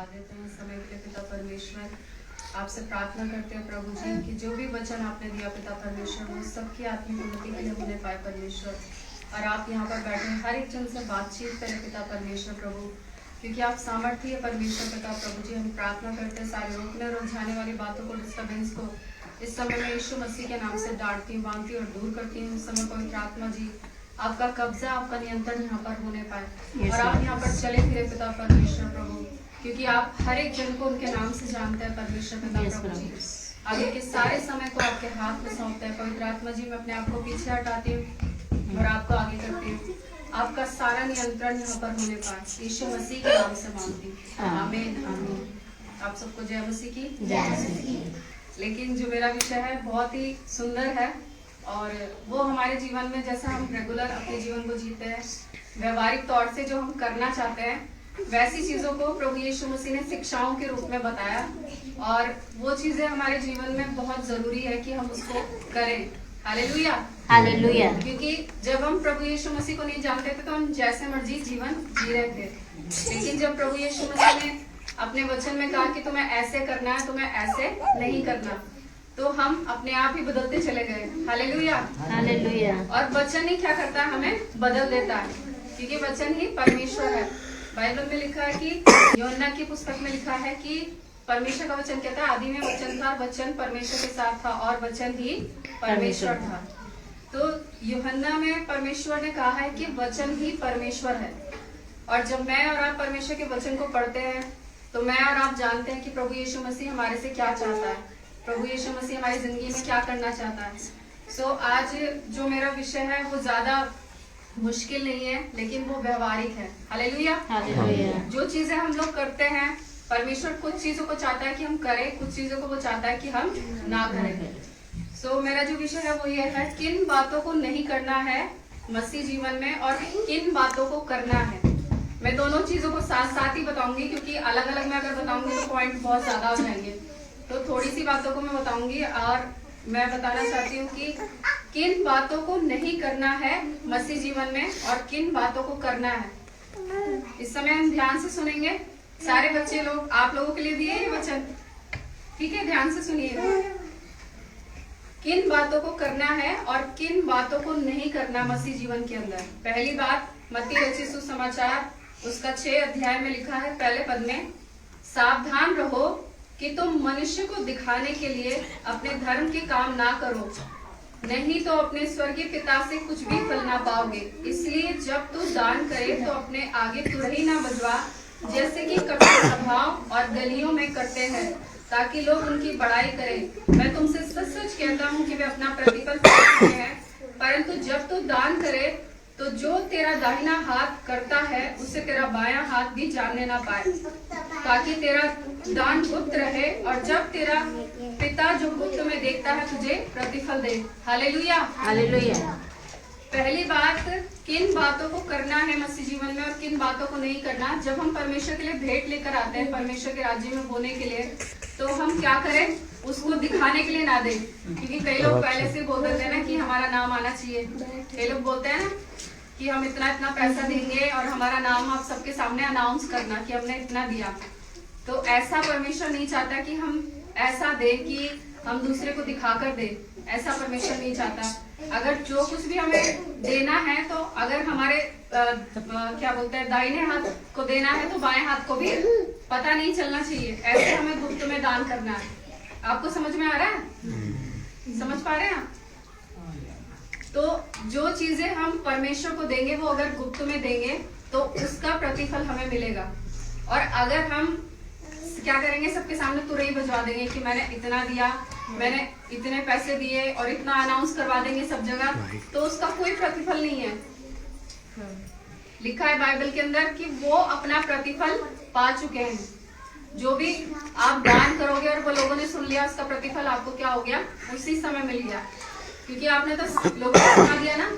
धन्यवाद देते हैं समय के लिए पिता परमेश्वर। आपसे प्रार्थना करते हैं प्रभु जी कि जो भी वचन आपने दिया पिता परमेश्वर वो सबकी आत्मिक उन्नति के लिए होने पाए परमेश्वर। और आप यहाँ पर बैठे हर एक जन से बातचीत करें पिता परमेश्वर प्रभु, क्योंकि आप सामर्थ्य है परमेश्वर पिता प्रभु जी। हम प्रार्थना करते हैं सारे रोकने और उलझाने वाली बातों को, डिस्टर्बेंस को इस समय में यीशु मसीह के नाम से डांटती हूँ, बांधती और दूर करती हूँ। इस समय पवित्र आत्मा जी आपका कब्जा, आपका नियंत्रण यहाँ पर होने पाए और आप यहाँ पर चले फिरे पिता परमेश्वर प्रभु, क्योंकि आप हर एक जन को उनके नाम से जानते हैं परमेश्वर पिता प्रभु जी। आगे के सारे समय को आपके हाथ में सौंपते हैं पवित्र आत्मा जी। मैं अपने आप को पीछे हटाती हूँ और आपको आगे करती हूँ। आपका सारा नियंत्रण यहाँ पर होने पाए यीशु मसीह के नाम से मांगती हूँ, आमीन आमीन। आप सबको जय मसीह की जय। लेकिन जो मेरा विषय है बहुत ही सुंदर है और वो हमारे जीवन में जैसा हम रेगुलर अपने जीवन को जीते हैं, व्यवहारिक तौर से जो हम करना चाहते हैं वैसी चीजों को प्रभु यीशु मसीह ने शिक्षाओं के रूप में बताया और वो चीजें हमारे जीवन में बहुत जरूरी है कि हम उसको करें। Hallelujah hallelujah. क्योंकि जब हम प्रभु यीशु मसीह को नहीं जानते थे तो हम जैसे मर्जी जीवन जी रहे थे, लेकिन जब प्रभु यीशु मसीह ने अपने वचन में कहा कि तुम्हें ऐसे करना है, तुम्हें ऐसे नहीं करना, तो हम अपने आप ही बदलते चले गए। Hallelujah hallelujah. और वचन ही क्या करता है, हमें बदल देता है, क्योंकि वचन ही परमेश्वर है। बाइबल में लिखा है कि यूहन्ना की पुस्तक में लिखा है कि परमेश्वर का वचन कहता है आदि में वचन था, वचन परमेश्वर के साथ था और वचन ही परमेश्वर था। तो यूहन्ना में परमेश्वर ने कहा है कि वचन ही परमेश्वर है। और जब मैं और आप परमेश्वर के वचन को पढ़ते हैं तो मैं और आप जानते हैं कि प्रभु यीशु मसीह हमारे से क्या चाहता है, प्रभु यीशु मसीह हमारी जिंदगी में क्या करना चाहता है। सो आज जो मेरा विषय है वो ज्यादा मुश्किल नहीं है, लेकिन वो व्यवहारिक है। Hallelujah hallelujah. जो चीजें हम लोग करते हैं परमेश्वर कुछ चीजों को चाहता है कि हम करें, कुछ चीजों को वो चाहता है कि हम ना करें। सो मेरा जो विषय है वो ये है किन बातों को नहीं करना है मसीह जीवन में और किन बातों को करना है। मैं दोनों चीजों को साथ साथ ही बताऊंगी, क्योंकि अलग अलग मैं अगर बताऊंगी तो पॉइंट बहुत ज्यादा हो जाएंगे। तो थोड़ी सी बातों को मैं बताऊंगी और मैं बताना चाहती हूँ कि किन बातों को नहीं करना है मसीह जीवन में और किन बातों को करना है। इस समय हम ध्यान से सुनेंगे। सारे बच्चे लोग, आप लोगों के लिए दिए ये वचन, ठीक है? ध्यान से सुनिए। किन बातों को करना है और किन बातों को नहीं करना मसीह जीवन के अंदर। पहली बात मत्ती रचित सुसमाचार उसका 6 अध्याय में लिखा है पहले पद में, सावधान रहो कि तुम मनुष्य को दिखाने के लिए अपने धर्म के काम ना करो, नहीं तो अपने स्वर्गीय पिता से कुछ भी फल ना पाओगे। इसलिए जब तू दान करे तो अपने आगे तुरही ना बजवा, जैसे कि कपट सभाओं और गलियों में करते हैं, ताकि लोग उनकी बड़ाई करें। मैं तुमसे सच सच कहता हूँ कि वे अपना प्रतिफल पा चुके हैं। परंतु जब तू दान करे तो जो तेरा दाहिना हाथ करता है उसे तेरा बायां हाथ भी जानने ना पाए, ताकि तेरा दान गुप्त रहे और जब तेरा पिता जो गुप्त में देखता है तुझे प्रतिफल दे। Hallelujah hallelujah. पहली बात, किन बातों को करना है मसीह जीवन में और किन बातों को नहीं करना। जब हम परमेश्वर के लिए भेंट लेकर आते हैं परमेश्वर के राज्य में होने के लिए, तो हम क्या करें, उसको दिखाने के लिए ना दें। क्योंकि कई लोग पहले से बोल देते हैं ना कि हमारा नाम आना चाहिए। कई लोग बोलते हैं ना कि हम इतना इतना पैसा देंगे और हमारा नाम आप सबके सामने अनाउंस करना कि हमने इतना दिया। तो ऐसा परमेश्वर नहीं चाहता कि हम ऐसा दे कि हम दूसरे को दिखाकर दे। ऐसा परमेश्वर नहीं चाहता। अगर जो कुछ भी हमें देना है तो अगर हमारे क्या बोलते हैं दाहिने हाथ को देना है तो बाएं हाथ को भी पता नहीं चलना चाहिए। ऐसे हमें गुप्त में दान करना है। आपको समझ में आ रहा है? समझ पा रहे हैं आप? तो जो चीजें हम परमेश्वर को देंगे वो अगर गुप्त में देंगे तो उसका प्रतिफल हमें मिलेगा। और अगर हम क्या करेंगे, सबके सामने तुरही बजवा देंगे कि मैंने इतना दिया, मैंने इतने पैसे दिए और इतना अनाउंस करवा देंगे सब जगह, तो उसका कोई प्रतिफल नहीं है। लिखा है बाइबल के अंदर कि वो अपना प्रतिफल पा चुके हैं। जो भी आप दान करोगे और वो लोगों ने सुन लिया, उसका प्रतिफल आपको क्या हो गया, उसी समय मिल गया। क्योंकि आपने तो लोगों को सुना दिया ना,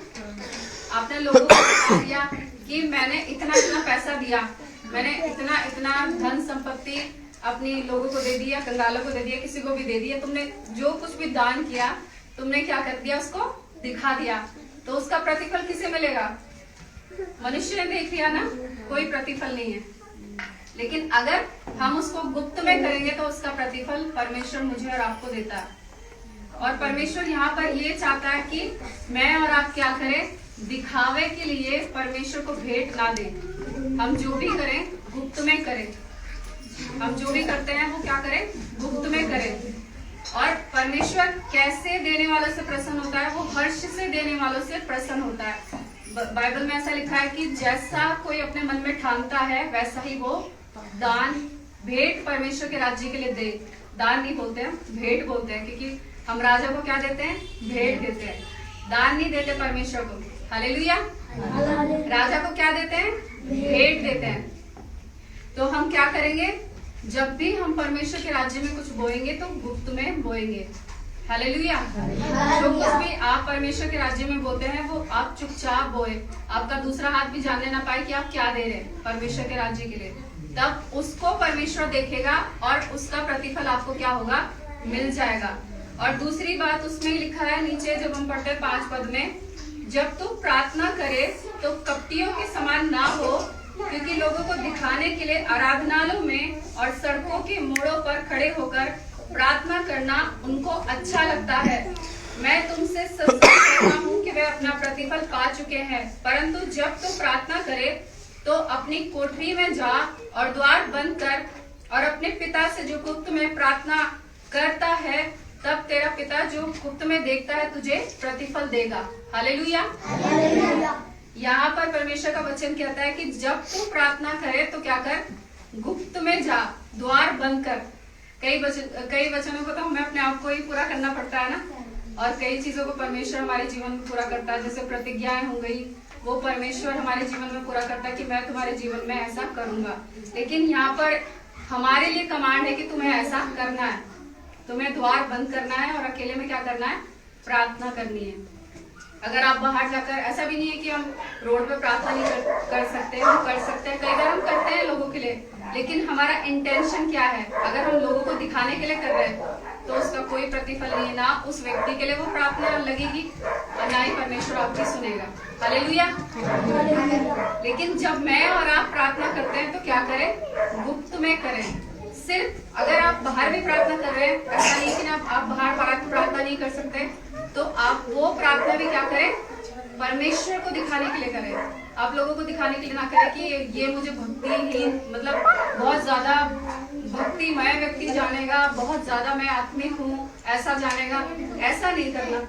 आपने लोगों को सुना दिया कि मैंने इतना इतना पैसा दिया, मैंने इतना इतना धन संपत्ति अपनी लोगों को दे दिया, कंगालों को दे दिया, किसी को भी दे दिया। तुमने जो कुछ भी दान किया तुमने क्या कर दिया, उसको दिखा दिया। तो उसका प्रतिफल किसे मिलेगा? मनुष्य ने देख लिया ना, कोई प्रतिफल नहीं है। लेकिन अगर हम उसको गुप्त में करेंगे तो उसका प्रतिफल परमेश्वर मुझे और आपको देता है। और परमेश्वर यहाँ पर ये चाहता है कि मैं और आप क्या करें, दिखावे के लिए परमेश्वर को भेंट ना दें। हम जो भी करें गुप्त में करें, हम जो भी करते हैं वो क्या करें, गुप्त में करें। और परमेश्वर कैसे देने वालों से प्रसन्न होता है, वो हर्ष से देने वालों से प्रसन्न होता है। बाइबल में ऐसा लिखा है कि जैसा कोई अपने मन में ठानता है वैसा ही वो दान भेंट परमेश्वर के राज्य के लिए दे। दान नहीं बोलते हैं, भेंट बोलते हैं, क्योंकि हम राजा को क्या देते हैं, भेंट देते हैं, दान नहीं देते परमेश्वर को। हालेलुया। राजा को क्या देते हैं, भेंट देते हैं। तो हम क्या करेंगे, जब भी हम परमेश्वर के राज्य में कुछ बोएंगे तो गुप्त में बोएंगे। हालेलुया। जो कुछ भी आप परमेश्वर के राज्य में बोते हैं वो आप चुपचाप बोए, आपका दूसरा हाथ भी जानने ना पाए कि आप क्या दे रहे हैं परमेश्वर के राज्य के लिए। तब उसको परमेश्वर देखेगा और उसका प्रतिफल आपको क्या होगा, मिल जाएगा। और दूसरी बात उसमें लिखा है नीचे, जब हम पढ़ते हैं 5 पद में, जब तू प्रार्थना करे तो कपटियों के समान ना हो, क्योंकि लोगों को दिखाने के लिए आराधनालयों में और सड़कों के मोड़ों पर खड़े होकर प्रार्थना करना उनको अच्छा लगता है। मैं तुमसे सच कहता हूँ कि वे अपना प्रतिफल पा चुके हैं। परंतु जब तू प्रार्थना करे तो अपनी कोठरी में जा और द्वार बंद कर और अपने पिता से जो गुप्त में प्रार्थना करता है, तब तेरा पिता जो गुप्त में देखता है तुझे प्रतिफल देगा। हालेलुया। यहाँ पर परमेश्वर का वचन कहता है कि जब तू प्रार्थना करे तो क्या कर, गुप्त में जा, द्वार बंद कर। कई वचनों को तो हमें अपने आप को ही पूरा करना पड़ता है ना, और कई चीजों को परमेश्वर हमारे जीवन में पूरा करता है। जैसे प्रतिज्ञाएं हो गई, वो परमेश्वर हमारे जीवन में पूरा करता है कि मैं तुम्हारे जीवन में ऐसा करूंगा। लेकिन यहाँ पर हमारे लिए कमांड है कि तुम्हें ऐसा करना है, तुम्हें द्वार बंद करना है और अकेले में क्या करना है, प्रार्थना करनी है। अगर आप बाहर जाकर, ऐसा भी नहीं है कि हम रोड पे प्रार्थना नहीं कर सकते, हम कर सकते हैं, कई बार हम करते हैं लोगों के लिए, लेकिन हमारा इंटेंशन क्या है। अगर हम लोगों को दिखाने के लिए कर रहे हैं तो उसका कोई प्रतिफल नहीं है, ना उस व्यक्ति के लिए वो प्रार्थना लगेगी और ना ही परमेश्वर आपकी सुनेगा। हालेलुया। लेकिन जब मैं और आप प्रार्थना करते हैं तो क्या करें, गुप्त में करें। सिर्फ अगर आप बाहर भी प्रार्थना कर रहे हैं, ऐसा नहीं कि आप बाहर प्रार्थना नहीं कर सकते, तो आप वो प्रार्थना भी क्या करें, परमेश्वर को दिखाने के लिए करें। आप लोगों को दिखाने के लिए ना करें कि ये मुझे भक्तिहीन, मतलब बहुत ज्यादा भक्तिमय व्यक्ति जानेगा, बहुत ज्यादा मैं आत्मिक हूँ, ऐसा जानेगा। ऐसा नहीं करना।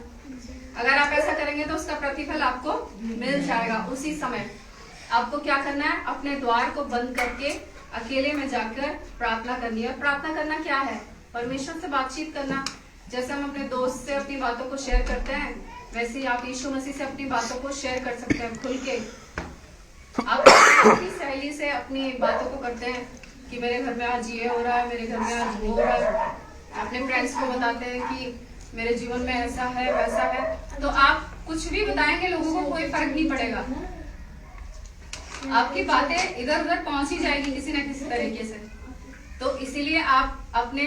अगर आप ऐसा करेंगे तो उसका प्रतिफल आपको मिल जाएगा उसी समय। आपको क्या करना है, अपने द्वार को बंद करके अकेले में जाकर प्रार्थना करनी है। और प्रार्थना करना क्या है, परमेश्वर से बातचीत करना। जैसे हम अपने दोस्त से अपनी बातों को शेयर करते हैं, वैसे ही आप यीशु मसीह से अपनी बातों को शेयर कर सकते हैं खुल के। आप अपनी शैली से अपनी बातों को करते हैं कि मेरे घर में आज ये हो रहा है, मेरे घर में आज वो हो रहा है। अपने फ्रेंड्स को बताते हैं कि मेरे जीवन में ऐसा है वैसा है। तो आप कुछ भी बताएंगे, लोगों को कोई फर्क नहीं पड़ेगा। आपकी बातें इधर उधर पहुंच ही जाएगी किसी न किसी तरीके से। तो इसीलिए आप अपने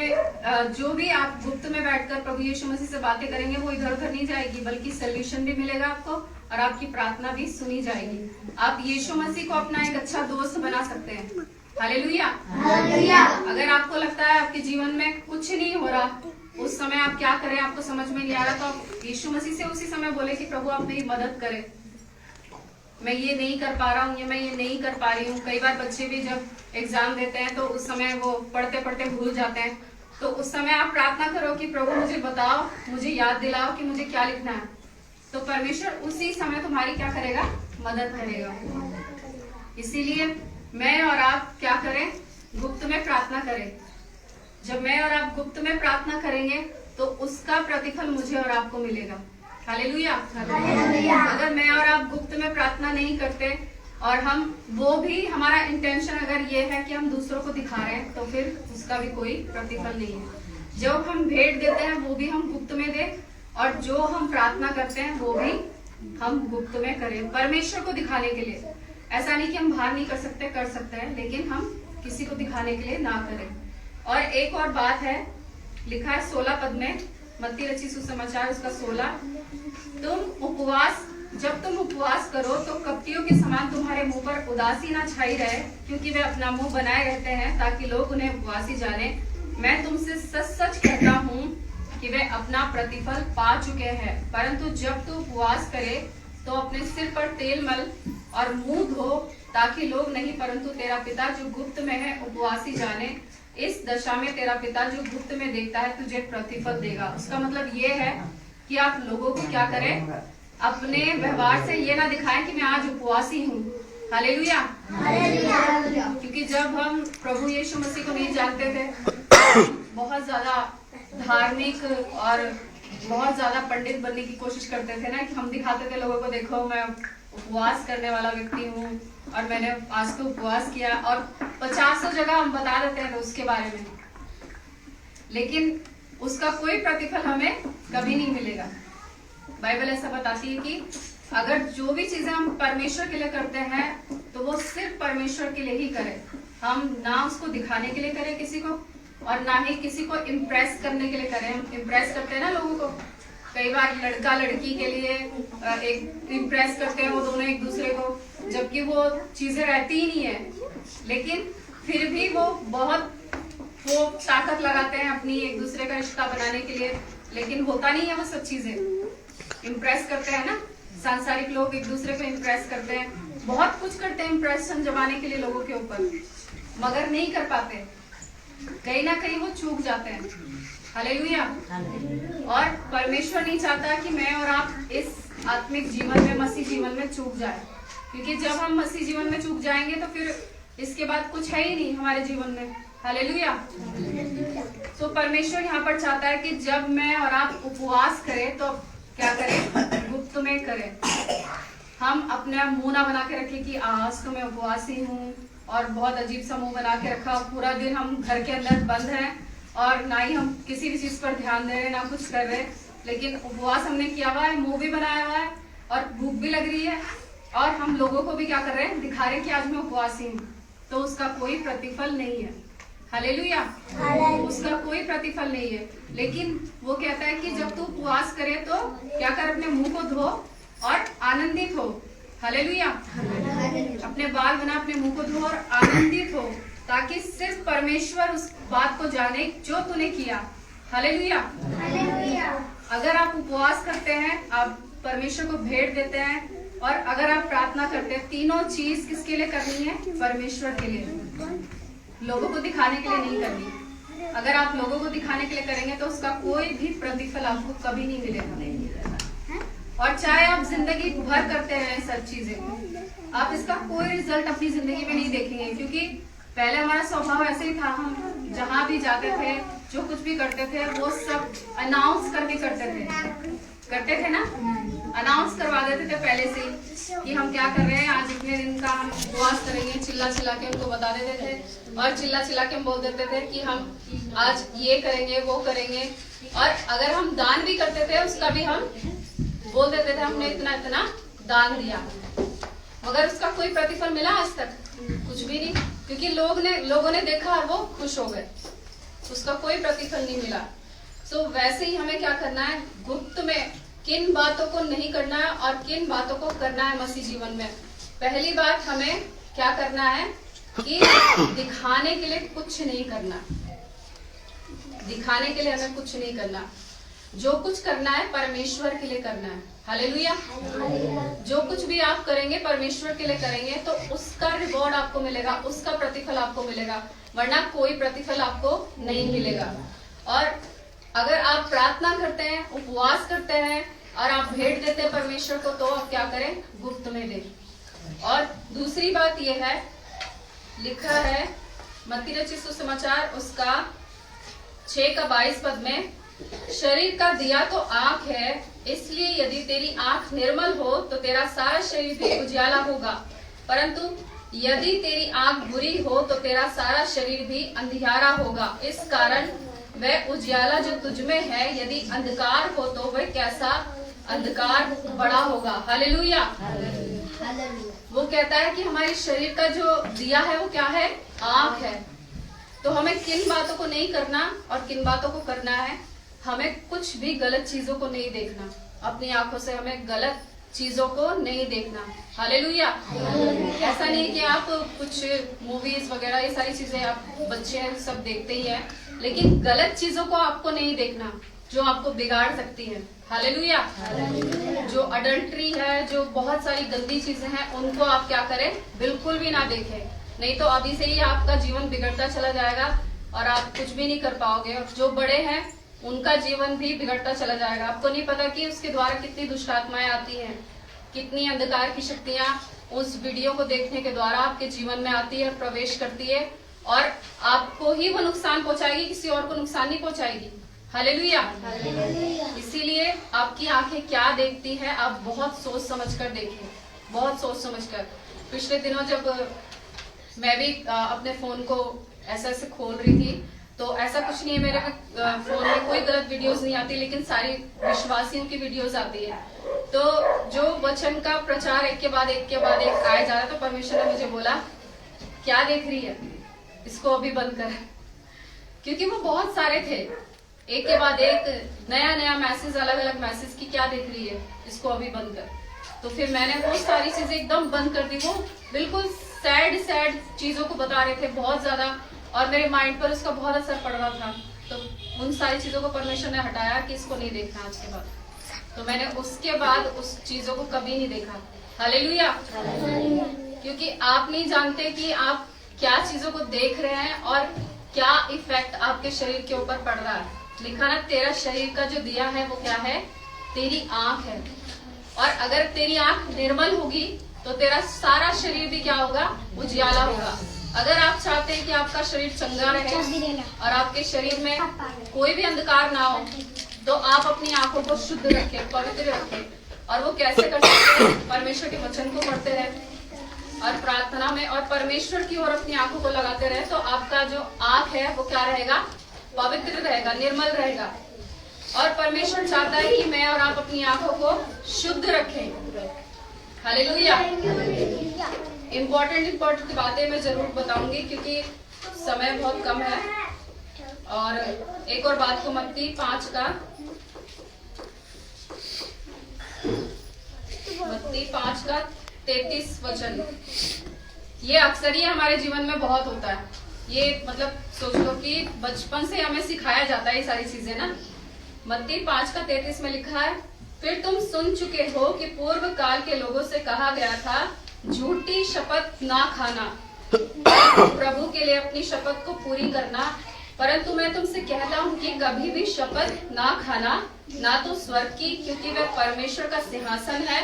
जो भी आप गुप्त में बैठकर प्रभु यीशु मसीह से बातें करेंगे वो इधर उधर नहीं जाएगी, बल्कि सॉल्यूशन भी मिलेगा आपको और आपकी प्रार्थना भी सुनी जाएगी। आप यीशु मसीह को अपना एक अच्छा दोस्त बना सकते हैं। हालेलुया। अगर आपको लगता है आपके जीवन में कुछ नहीं हो रहा, उस समय आप क्या करें, आपको समझ में नहीं आ रहा, तो आप यीशु मसीह से उसी समय बोले कि प्रभु आप मेरी मदद करें, मैं ये नहीं कर पा रहा हूँ, मैं ये नहीं कर पा रही हूँ। कई बार बच्चे भी जब एग्जाम देते हैं तो उस समय वो पढ़ते पढ़ते भूल जाते हैं, तो उस समय आप प्रार्थना करो कि प्रभु मुझे बताओ, मुझे याद दिलाओ कि मुझे क्या लिखना है। तो परमेश्वर उसी समय तुम्हारी क्या करेगा, मदद करेगा। इसीलिए मैं और आप क्या करें, गुप्त में प्रार्थना करें। जब मैं और आप गुप्त में प्रार्थना करेंगे तो उसका प्रतिफल मुझे और आपको मिलेगा। हालेलुया। अगर मैं और आप गुप्त में प्रार्थना नहीं करते और हम वो भी हमारा इंटेंशन अगर ये है कि हम दूसरों को दिखा रहे हैं, तो फिर उसका भी कोई प्रतिफल नहीं है। जो हम भेंट देते हैं वो भी हम गुप्त में दें, और जो हम प्रार्थना करते हैं वो भी हम गुप्त में करें, परमेश्वर को दिखाने के लिए। ऐसा नहीं कि हम बाहर नहीं कर सकते, कर सकते हैं, लेकिन हम किसी को दिखाने के लिए ना करें। और एक और बात है, लिखा है 16 पद में, मत्ती रचित सुसमाचार उसका 16, तुम उपवास जब तुम उपवास करो तो कपटियों के समान तुम्हारे मुंह पर उदासी ना छाई रहे, क्योंकि वे अपना मुंह बनाए रहते हैं ताकि लोग उन्हें उपवासी जाने। मैं तुमसे सच सच कहता हूँ कि वे अपना प्रतिफल पा चुके हैं। परंतु जब तू उपवास करे तो अपने सिर पर तेल मल और मुंह धो, ताकि लोग नहीं परंतु तेरा पिता जो गुप्त में है उपवासी जाने। इस दशा में तेरा पिता जो गुप्त में देखता है तुझे प्रतिफल देगा। उसका मतलब ये है कि आप लोगों को क्या करें, अपने व्यवहार से ये ना दिखाएं कि मैं आज उपवासी हूँ। हालेलुया। क्योंकि जब हम प्रभु यीशु मसीह को नहीं जानते थे, बहुत ज्यादा धार्मिक और बहुत ज्यादा पंडित बनने की कोशिश करते थे ना, कि हम दिखाते थे लोगों को, देखो मैं उपवास करने वाला व्यक्ति हूँ और मैंने आज तो उपवास किया, और 50 जगह हम बता देते हैं उसके बारे में, लेकिन उसका कोई प्रतिफल हमें कभी नहीं मिलेगा। बाइबल ऐसा बताती है कि अगर जो भी चीजें हम परमेश्वर के लिए करते हैं तो वो सिर्फ परमेश्वर के लिए ही करें। हम ना उसको दिखाने के लिए करें किसी को, और ना ही किसी को इम्प्रेस करने के लिए करें। हम इम्प्रेस करते हैं ना लोगों को, कई बार लड़का लड़की के लिए एक इम्प्रेस करते हैं वो दोनों एक दूसरे को, जबकि वो चीजें रहती ही नहीं है, लेकिन फिर भी वो बहुत ताकत लगाते हैं अपनी एक दूसरे का रिश्ता बनाने के लिए, लेकिन होता नहीं है वो सब चीजें। इम्प्रेस करते हैं ना, सांसारिक लोग एक दूसरे को इम्प्रेस करते हैं, बहुत कुछ करते हैं इम्प्रेशन जमाने के लिए लोगों के ऊपर, मगर नहीं कर पाते, कहीं ना कहीं वो चूक जाते हैं। हालेलुया। और परमेश्वर नहीं चाहता कि मैं और आप इस आत्मिक जीवन में, मसीह जीवन में चूक जाए, क्योंकि जब हम मसीह जीवन में चूक जाएंगे तो फिर इसके बाद कुछ है ही नहीं हमारे जीवन में। हालेलुया। तो परमेश्वर यहाँ पर चाहता है कि जब मैं और आप उपवास करें तो क्या करें, गुप्त में करें। हम अपना मुंह ना बना के रखें कि आज तो मैं उपवासी हूँ, और बहुत अजीब सा मुंह बना के रखा, पूरा दिन हम घर के अंदर बंद हैं और ना ही हम किसी भी चीज पर ध्यान दे रहे, ना कुछ कर रहे, लेकिन उपवास हमने किया हुआ है, मुंह भी बनाया हुआ है और भूख भी लग रही है, और हम लोगों को भी क्या कर रहे हैं, दिखा रहे हैं कि आज मैं उपवासी हूँ, तो उसका कोई प्रतिफल नहीं है। हालेलुया। उसका कोई प्रतिफल नहीं है। लेकिन वो कहता है कि जब तू उपवास करे तो क्या कर, अपने मुंह को धो और आनंदित हो। हालेलुया। अपने बाल बना, अपने मुंह को धो और आनंदित हो, ताकि सिर्फ परमेश्वर उस बात को जाने जो तूने किया। हालेलुया। अगर आप उपवास करते हैं, आप परमेश्वर को भेंट देते हैं, और अगर आप प्रार्थना करते हैं, तीनों चीज किसके लिए करनी है, परमेश्वर के लिए, लोगों को दिखाने के लिए नहीं करनी। अगर आप लोगों को दिखाने के लिए करेंगे तो उसका कोई भी प्रतिफल आपको कभी नहीं मिलेगा। और चाहे आप जिंदगी भर करते रहे सब चीजें, आप इसका कोई रिजल्ट अपनी जिंदगी में नहीं देखेंगे, क्योंकि पहले हमारा स्वभाव ऐसे ही था, हम जहाँ भी जाते थे, जो कुछ भी करते थे, वो सब अनाउंस करके करते थे ना, अनाउंस करवा देते थे पहले से कि हम क्या कर रहे हैं, आज इतने दिन का हम उपवास करेंगे, चिल्ला चिल्ला के उनको बता देते थे, और चिल्ला चिल्ला के हम बोल देते थे कि हम आज ये करेंगे, वो करेंगे। और अगर हम दान भी करते थे, उसका भी हम बोल देते थे हमने इतना इतना दान दिया, मगर उसका कोई प्रतिफल मिला आज तक? कुछ भी नहीं, क्योंकि लोगों ने देखा और वो खुश हो गए, उसका कोई प्रतिफल नहीं मिला। तो वैसे ही हमें क्या करना है, गुप्त में किन बातों को नहीं करना है और किन बातों को करना है मसीह जीवन में। पहली बात, हमें क्या करना है कि दिखाने के लिए कुछ नहीं करना, दिखाने के लिए हमें कुछ नहीं करना, जो कुछ करना है परमेश्वर के लिए करना है। हालेलुया। जो कुछ भी आप करेंगे परमेश्वर के लिए करेंगे तो उसका रिवॉर्ड आपको मिलेगा, उसका प्रतिफल आपको मिलेगा, वरना कोई प्रतिफल आपको नहीं मिलेगा। और अगर आप प्रार्थना करते हैं, उपवास करते हैं और आप भेंट देते हैं परमेश्वर को, तो आप क्या करें, गुप्त में दें। और दूसरी बात यह है, लिखा है मत्ती रचित सुसमाचार उसका 6:22 में, शरीर का दिया तो आंख है, इसलिए यदि तेरी आंख निर्मल हो तो तेरा सारा शरीर भी उजाला होगा, परंतु यदि तेरी आंख बुरी हो तो तेरा सारा शरीर भी अंधियारा होगा। इस कारण वह उजाला जो तुझ में है, यदि अंधकार हो तो वह कैसा अंधकार बड़ा होगा। हालेलुया। वो कहता है कि हमारे शरीर का जो दिया है वो क्या है, आंख है। तो हमें किन बातों को नहीं करना और किन बातों को करना है, हमें कुछ भी गलत चीजों को नहीं देखना, अपनी आंखों से हमें गलत चीजों को नहीं देखना। हालेलुया। ऐसा नहीं कि आप कुछ मूवीज वगैरह ये सारी चीजें आप बच्चे सब देखते ही हैं, लेकिन गलत चीजों को आपको नहीं देखना जो आपको बिगाड़ सकती है। हालेलुया। जो अडल्ट्री है, जो बहुत सारी गंदी चीजें हैं, उनको आप क्या करें, बिल्कुल भी ना देखें, नहीं तो अभी से ही आपका जीवन बिगड़ता चला जाएगा और आप कुछ भी नहीं कर पाओगे। और जो बड़े हैं उनका जीवन भी बिगड़ता चला जाएगा। आपको नहीं पता कि उसके द्वारा कितनी दुष्ट आत्माएं आती हैं, कितनी अंधकार की शक्तियां उस वीडियो को देखने के द्वारा आपके जीवन में आती है, प्रवेश करती है, और आपको ही वो नुकसान पहुंचाएगी, किसी और को नुकसान नहीं पहुंचाएगी। हालेलुया। इसीलिए आपकी आंखें क्या देखती है, आप बहुत सोच समझकर देखें, बहुत सोच समझकर। पिछले दिनों जब मैं भी अपने फोन को ऐसे ऐसे खोल रही थी, तो ऐसा कुछ नहीं है, मेरे फोन में कोई गलत वीडियोस नहीं आती, लेकिन सारी विश्वासियों की वीडियोस आती है। तो जो वचन का प्रचार एक के बाद एक आया जा रहा, तो परमेश्वर ने मुझे बोला, क्या देख रही है, इसको अभी बंद कर। क्योंकि वो बहुत सारे थे, एक के बाद एक नया नया मैसेज, अलग अलग मैसेज की, क्या देख रही है, इसको अभी बंद कर। तो फिर मैंने वो सारी चीजें एकदम बंद कर दी। वो बिल्कुल सैड चीजों को बता रहे थे बहुत ज्यादा, और मेरे माइंड पर उसका बहुत असर पड़ रहा था। तो उन सारी चीजों को परमेश्वर ने हटाया कि इसको नहीं देखना आज के बाद। तो मैंने उसके बाद उस चीजों को कभी नहीं देखा। हालेलुया। क्योंकि आप नहीं जानते कि आप क्या चीजों को देख रहे हैं और क्या इफेक्ट आपके शरीर के ऊपर पड़ रहा है। लिखा ना, तेरा शरीर का जो दिया है वो क्या है, तेरी आंख है। और अगर तेरी आंख निर्मल होगी तो तेरा सारा शरीर भी क्या होगा, उजियाला होगा। अगर आप चाहते हैं कि आपका शरीर चंगा रहे और आपके शरीर में कोई भी अंधकार ना हो, तो आप अपनी आंखों को शुद्ध रखें, पवित्र रखें। और वो कैसे कर सकते हैं, परमेश्वर के वचन को पढ़ते रहे और प्रार्थना में और परमेश्वर की ओर अपनी आंखों को लगाते रहे, तो आपका जो आंख है वो क्या रहेगा, पवित्र रहेगा, निर्मल रहेगा। और परमेश्वर चाहता है कि मैं और आप अपनी आंखों को शुद्ध रखें। हालेलुया। इम्पोर्टेंट बातें मैं जरूर बताऊंगी, क्योंकि समय बहुत कम है। और एक और बात को मत्ती 5 का 33 वचन, ये अक्सर ही हमारे जीवन में बहुत होता है। ये मतलब सोच लो कि बचपन से हमें सिखाया जाता है ये सारी चीजें ना। मत्ती 5 का 33 में लिखा है, फिर तुम सुन चुके हो कि पूर्व काल के लोगों से कहा गया था, झूठी शपथ ना खाना, प्रभु के लिए अपनी शपथ को पूरी करना। परंतु मैं तुमसे कहता हूँ कि कभी भी शपथ ना खाना, ना तो स्वर्ग की, क्योंकि वह परमेश्वर का सिंहासन है,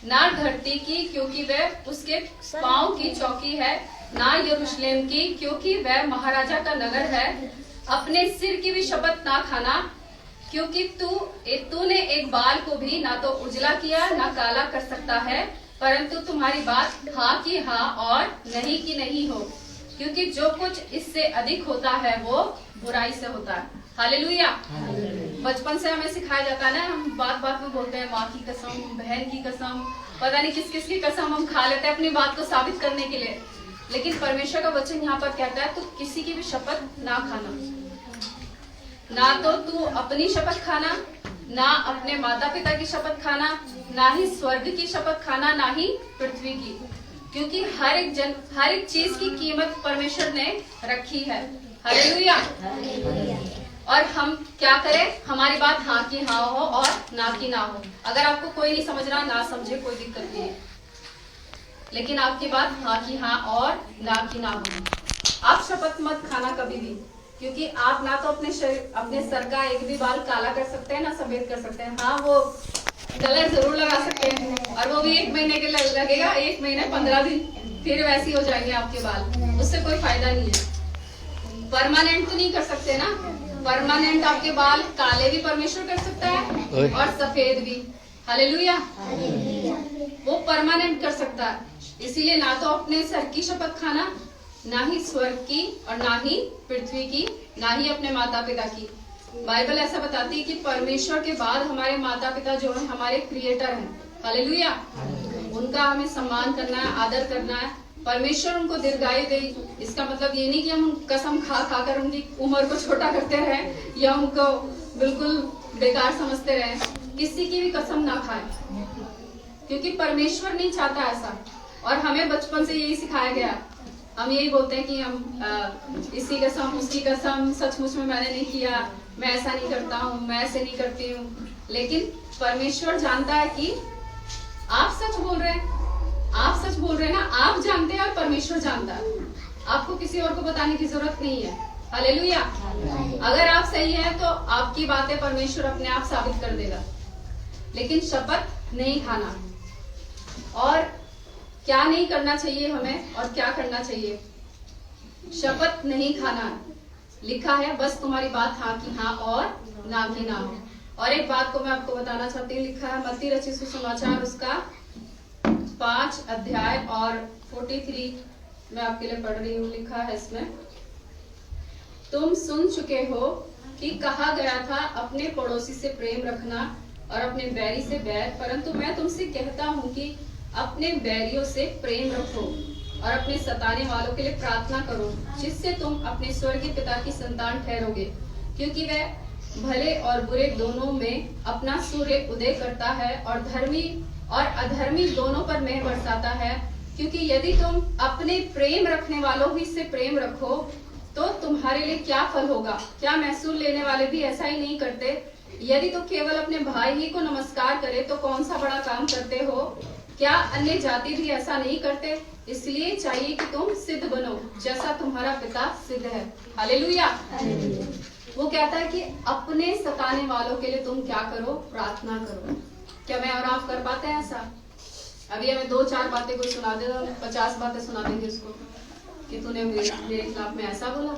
ना धरती की, क्योंकि वह उसके पांव की चौकी है, ना यरूशलेम की, क्योंकि वह महाराजा का नगर है। अपने सिर की भी शपथ ना खाना, क्योंकि तूने एक बाल को भी ना तो उजला किया ना काला कर सकता है, परंतु तुम्हारी बात हाँ की हाँ और नहीं की नहीं हो, क्योंकि जो कुछ इससे अधिक होता है वो बुराई से होता है। हालेलुया। बचपन से हमें सिखाया जाता है ना, हम बात में बोलते हैं माँ की कसम, बहन की कसम, पता नहीं किस किस की कसम हम खा लेते हैं अपनी बात को साबित करने के लिए। लेकिन परमेश्वर का वचन यहाँ पर कहता है, तो किसी की भी शपथ ना खाना, ना तो तू अपनी शपथ खाना, ना अपने माता पिता की शपथ खाना, ना ही स्वर्ग की शपथ खाना, ना ही पृथ्वी की, क्योंकि हर एक चीज की कीमत परमेश्वर ने रखी है। हालेलुया। और हम क्या करें, हमारी बात हाँ की हाँ हो और ना की ना हो। अगर आपको कोई नहीं समझ रहा, ना समझे, कोई दिक्कत नहीं है, लेकिन आपकी बात हाँ की हाँ और ना की ना हो। आप शपथ मत खाना कभी भी, क्योंकि आप ना तो अपने सर का एक भी बाल काला कर सकते हैं, ना सफेद कर सकते हैं। हाँ, वो कलर जरूर लगा सकते हैं, और वो भी 1 महीने के लगेगा, 1 महीने 15 दिन, फिर वैसे हो जाएंगे आपके बाल, उससे कोई फायदा नहीं है। परमानेंट तो नहीं कर सकते ना, परमानेंट आपके बाल काले भी परमेश्वर कर सकता है और सफेद भी। हालेलुया। वो परमानेंट कर सकता है। इसीलिए ना तो अपने सर की शपथ खाना, ना ही स्वर्ग की, और ना ही पृथ्वी की, ना ही अपने माता पिता की। बाइबल ऐसा बताती है कि परमेश्वर के बाद हमारे माता पिता जो है हमारे क्रिएटर हैं। हालेलुया। उनका हमें सम्मान करना है, आदर करना है। परमेश्वर उनको दीर्घायु दे। इसका मतलब ये नहीं कि हम कसम खा कर उनकी उम्र को छोटा करते रहें या उनको बिल्कुल बेकार समझते रहें। किसी की भी कसम ना खाएं, क्योंकि परमेश्वर नहीं चाहता ऐसा। और हमें बचपन से यही सिखाया गया, हम यही बोलते हैं कि हम इसकी कसम उसकी कसम, सचमुच में मैंने नहीं किया, मैं ऐसा नहीं करता हूँ, मैं ऐसे नहीं करती हूँ। लेकिन परमेश्वर जानता है कि आप सच बोल रहे हैं, आप सच बोल रहे हैं ना, आप जानते हैं और परमेश्वर जानता है। आपको किसी और को बताने की जरूरत नहीं है। हालेलुया। अगर आप सही हैं तो आपकी बातें परमेश्वर अपने आप साबित कर देगा। लेकिन शपथ नहीं खाना। और क्या नहीं करना चाहिए हमें और क्या करना चाहिए? शपथ नहीं खाना लिखा है, बस तुम्हारी बात हाँ की हाँ और ना की ना हो। और एक बात को मैं आपको बताना चाहती हूँ, लिखा है मत्ती रचित सुसमाचार उसका 5 अध्याय और 43 मैं आपके लिए पढ़ रही हूँ। लिखा है इसमें, तुम सुन चुके हो कि कहा गया था अपने पड़ोसी से प्रेम रखना और अपने बैरी से बैर, परंतु मैं तुमसे कहता हूँ कि अपने बैरियों से प्रेम रखो और अपने सताने वालों के लिए प्रार्थना करो, जिससे तुम अपने स्वर्गीय पिता की संतान ठहरोगे, क्योंकि वह भले और बुरे दोनों में अपना सूर्य उदय करता है और धर्मी और अधर्मी दोनों पर मेह बरसाता है। क्योंकि यदि तुम अपने प्रेम रखने वालों ही से प्रेम रखो तो तुम्हारे लिए क्या फल होगा? क्या महसूल लेने वाले भी ऐसा ही नहीं करते? यदि तो केवल अपने भाई ही को नमस्कार करे तो कौन सा बड़ा काम करते हो? क्या अन्य जाति भी ऐसा नहीं करते? इसलिए चाहिए कि तुम सिद्ध बनो जैसा तुम्हारा पिता सिद्ध है। हालेलुया। वो कहता है कि अपने सताने वालों के लिए तुम क्या करो? प्रार्थना करो। क्या मैं और आप कर पाते हैं ऐसा? अभी हमें 2-4 बातें कोई सुना दे, 50 बातें सुना देंगे उसको कि तूने मेरे खिलाफ में ऐसा बोला,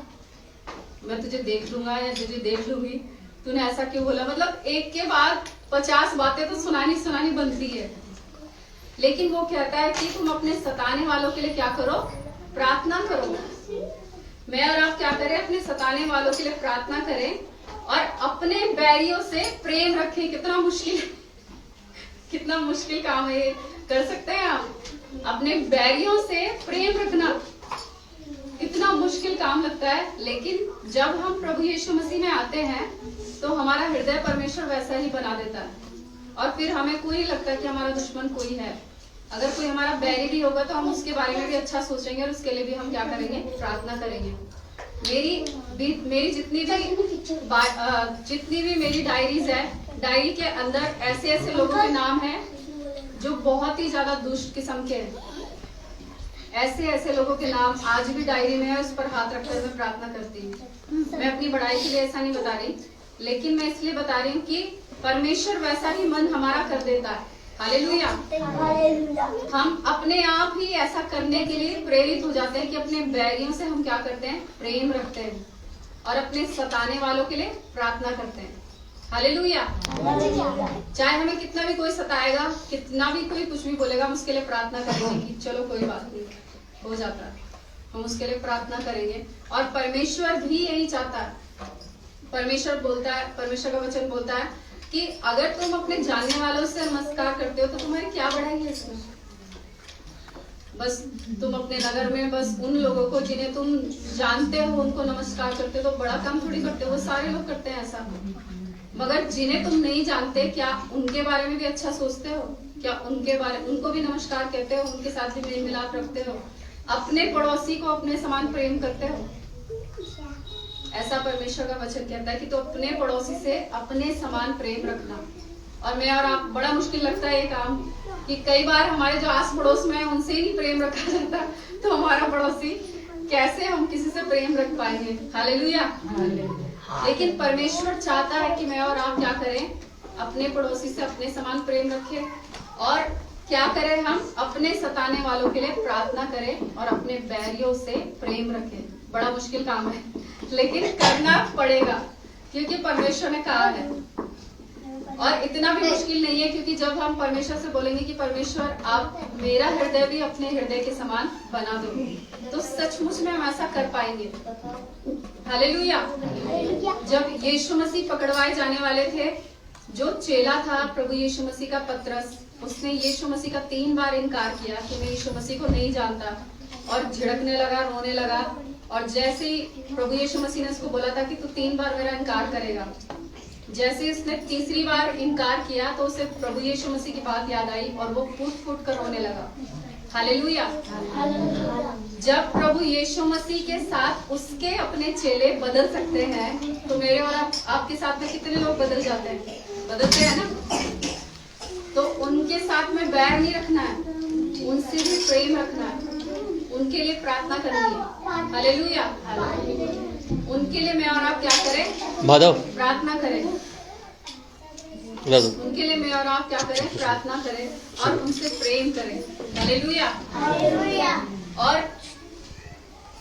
मैं तुझे देख लूंगा या तुझे देख लूंगी, तूने ऐसा क्यों बोला। मतलब एक के बाद 50 बातें तो सुनानी बनती है। लेकिन वो कहता है कि तुम अपने सताने वालों के लिए क्या करो? प्रार्थना करो। मैं और आप क्या करें? अपने सताने वालों के लिए प्रार्थना करें और अपने बैरियों से प्रेम रखें। कितना मुश्किल काम है ये। कर सकते हैं आप? अपने बैरियों से प्रेम रखना इतना मुश्किल काम लगता है, लेकिन जब हम प्रभु यीशु मसीह में आते हैं तो हमारा हृदय परमेश्वर वैसा ही बना देता है और फिर हमें कोई नहीं लगता कि हमारा दुश्मन कोई है। अगर कोई हमारा बैरी भी होगा तो हम उसके बारे में भी अच्छा सोचेंगे और उसके लिए भी हम क्या करेंगे? प्रार्थना करेंगे। मेरी जितनी भी मेरी डायरीज है, डायरी के अंदर ऐसे ऐसे लोगों के नाम हैं जो बहुत ही ज्यादा दुष्ट किस्म के हैं। ऐसे ऐसे लोगों के नाम आज भी डायरी में है, उस पर हाथ रखकर मैं प्रार्थना करती हूँ। मैं अपनी बड़ाई के लिए ऐसा नहीं बता रही, लेकिन मैं इसलिए बता रही हूँ कि परमेश्वर वैसा ही मन हमारा कर देता है। हालेलुया। हम अपने आप ही ऐसा करने के लिए प्रेरित हो जाते हैं कि अपने बैरियों से हम क्या करते हैं? प्रेम रखते हैं और अपने सताने वालों के लिए प्रार्थना करते हैं। हालेलुया। चाहे हमें कितना भी कोई सताएगा, कितना भी कोई कुछ भी बोलेगा, हम उसके लिए प्रार्थना करेंगे कि चलो कोई बात नहीं, हो जाता है। हम उसके लिए प्रार्थना करेंगे और परमेश्वर भी यही चाहता है। परमेश्वर का वचन बोलता है कि अगर तुम अपने जानने वालों से नमस्कार करते हो तो तुम्हारी क्या बढ़ाई है इसमें? बस तुम अपने नगर में बस उन लोगों को जिन्हें तुम जानते हो उनको नमस्कार करते हो तो बड़ा काम थोड़ी करते हो। वो सारे लोग करते हैं ऐसा। मगर जिन्हें तुम नहीं जानते, क्या उनके बारे में भी अच्छा सोचते हो? क्या उनको भी नमस्कार कहते हो? उनके साथ भी मेल मिलाप रखते हो? अपने पड़ोसी को अपने समान प्रेम करते हो? ऐसा परमेश्वर का वचन कहता है कि तो अपने पड़ोसी से अपने समान प्रेम रखना। और मैं और आप, बड़ा मुश्किल लगता है ये काम कि कई बार हमारे जो आस पड़ोस में है उनसे ही प्रेम रखा जाता है, तो हमारा पड़ोसी कैसे हम किसी से प्रेम रख पाएंगे? हालेलुया। लेकिन परमेश्वर चाहता है कि मैं और आप क्या करें? अपने पड़ोसी से अपने समान प्रेम रखें और क्या करें? हम अपने सताने वालों के लिए प्रार्थना करें और अपने बैरियों से प्रेम रखें। बड़ा मुश्किल काम है, लेकिन करना पड़ेगा क्योंकि परमेश्वर ने कहा है। और इतना भी मुश्किल नहीं है, क्योंकि जब हम परमेश्वर से बोलेंगे कि परमेश्वर आप मेरा हृदय भी अपने हृदय के समान बना दो, तो सचमुच में हम ऐसा कर पाएंगे। हालेलुया। जब यीशु मसीह पकड़वाए जाने वाले थे, जो चेला था प्रभु यीशु मसीह का पतरस, उसने यीशु मसीह का 3 बार इनकार किया कि मैं यीशु मसीह को नहीं जानता और झिड़कने लगा, रोने लगा। और जैसे ही प्रभु यीशु मसीह ने उसको बोला था कि तू 3 बार मेरा इनकार करेगा, जैसे उसने तीसरी बार इनकार किया तो उसे प्रभु यीशु मसीह की बात याद आई और वो फूट फूट कर रोने लगा। हालेलुया। जब प्रभु यीशु मसीह के साथ उसके अपने चेले बदल सकते हैं तो मेरे और आपके साथ में कितने लोग बदल जाते हैं? बदलते हैं ना। तो उनके साथ में बैर नहीं रखना है, उनसे भी प्रेम रखना है, उनके लिए प्रार्थना करनी है। हालेलुया। उनके लिए मैं और आप क्या करें? माधव प्रार्थना करें। उनके लिए मैं और आप क्या करें? प्रार्थना करें और उनसे प्रेम करें। हालेलुया। और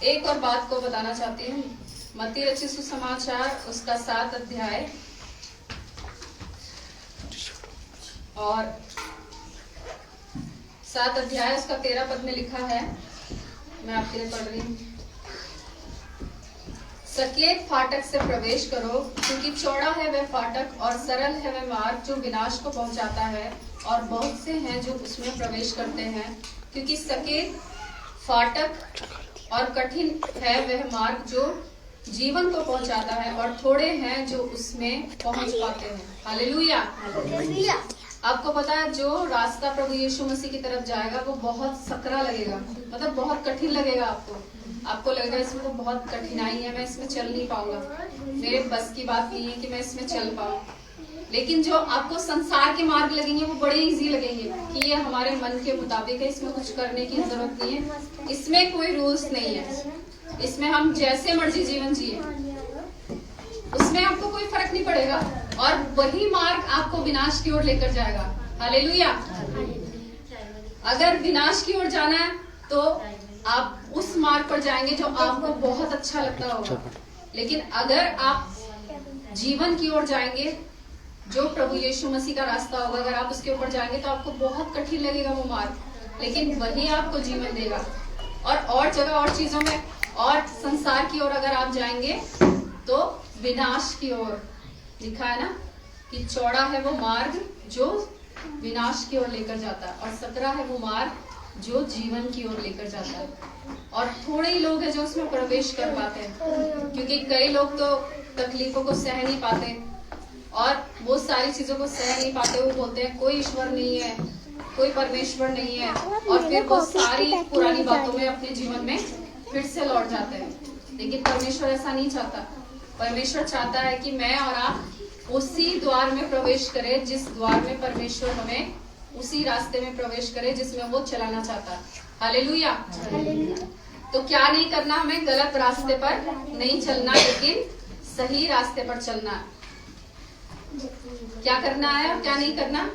एक और बात को बताना चाहती हूँ, मत्ती रचित सुसमाचार उसका 7 अध्याय और 7 अध्याय उसका 13 पद में लिखा है, मैं आपके लिए पढ़ रही हूँ। सकेत फाटक से प्रवेश करो, क्योंकि चौड़ा है वह फाटक और सरल है वह मार्ग जो विनाश को पहुंचाता है, और बहुत से हैं जो उसमें प्रवेश करते हैं। क्योंकि सकेत फाटक और कठिन है वह मार्ग जो जीवन को पहुंचाता है, और थोड़े हैं जो उसमें पहुंच पाते हैं। हालेलुया। आपको पता है जो रास्ता प्रभु यीशु मसीह की तरफ जाएगा वो बहुत सकरा लगेगा, मतलब बहुत कठिन लगेगा। आपको लगेगा इसमें तो बहुत कठिनाई है, मैं इसमें चल नहीं पाऊंगा, मेरे बस की बात नहीं है कि मैं इसमें चल पाऊं। लेकिन जो आपको संसार के मार्ग लगेंगे वो बड़े इजी लगेंगे कि ये हमारे मन के मुताबिक है, इसमें कुछ करने की जरूरत नहीं है, इसमें कोई रूल्स नहीं है, इसमें हम जैसे मर्जी जीवन जिए, उसमें आपको कोई फर्क नहीं पड़ेगा, और वही मार्ग आपको विनाश की ओर लेकर जाएगा। हालेलुया। अगर विनाश की ओर जाना है तो आप उस मार्ग पर जाएंगे जो आपको बहुत अच्छा लगता होगा, लेकिन अगर आप जीवन की ओर जाएंगे जो प्रभु यीशु मसीह का रास्ता होगा, अगर आप उसके ऊपर जाएंगे तो आपको बहुत कठिन लगेगा वो मार्ग, लेकिन वही आपको जीवन देगा। और जगह और चीजों में और संसार की ओर अगर आप जाएंगे तो विनाश की ओर, लिखा है ना कि चौड़ा है वो मार्ग जो विनाश की ओर लेकर जाता है, और सकरा है वो मार्ग जो जीवन की ओर लेकर जाता है, और थोड़े ही लोग हैं जो उसमें प्रवेश कर पाते हैं। क्योंकि कई लोग तो तकलीफों को सह नहीं पाते और वो सारी चीजों को सह नहीं पाते, वो बोलते हैं कोई ईश्वर नहीं है, कोई परमेश्वर नहीं है, और फिर वो सारी पुरानी बातों में अपने जीवन में फिर से लौट जाते हैं। लेकिन परमेश्वर ऐसा नहीं चाहता। परमेश्वर चाहता है कि मैं और आप उसी द्वार में प्रवेश करें जिस द्वार में परमेश्वर हमें, उसी रास्ते में प्रवेश करे जिसमें वो चलाना चाहता है। हालेलुया। तो क्या नहीं करना, हमें गलत रास्ते पर नहीं चलना, लेकिन सही रास्ते पर चलना है। क्या करना है और क्या नहीं करना?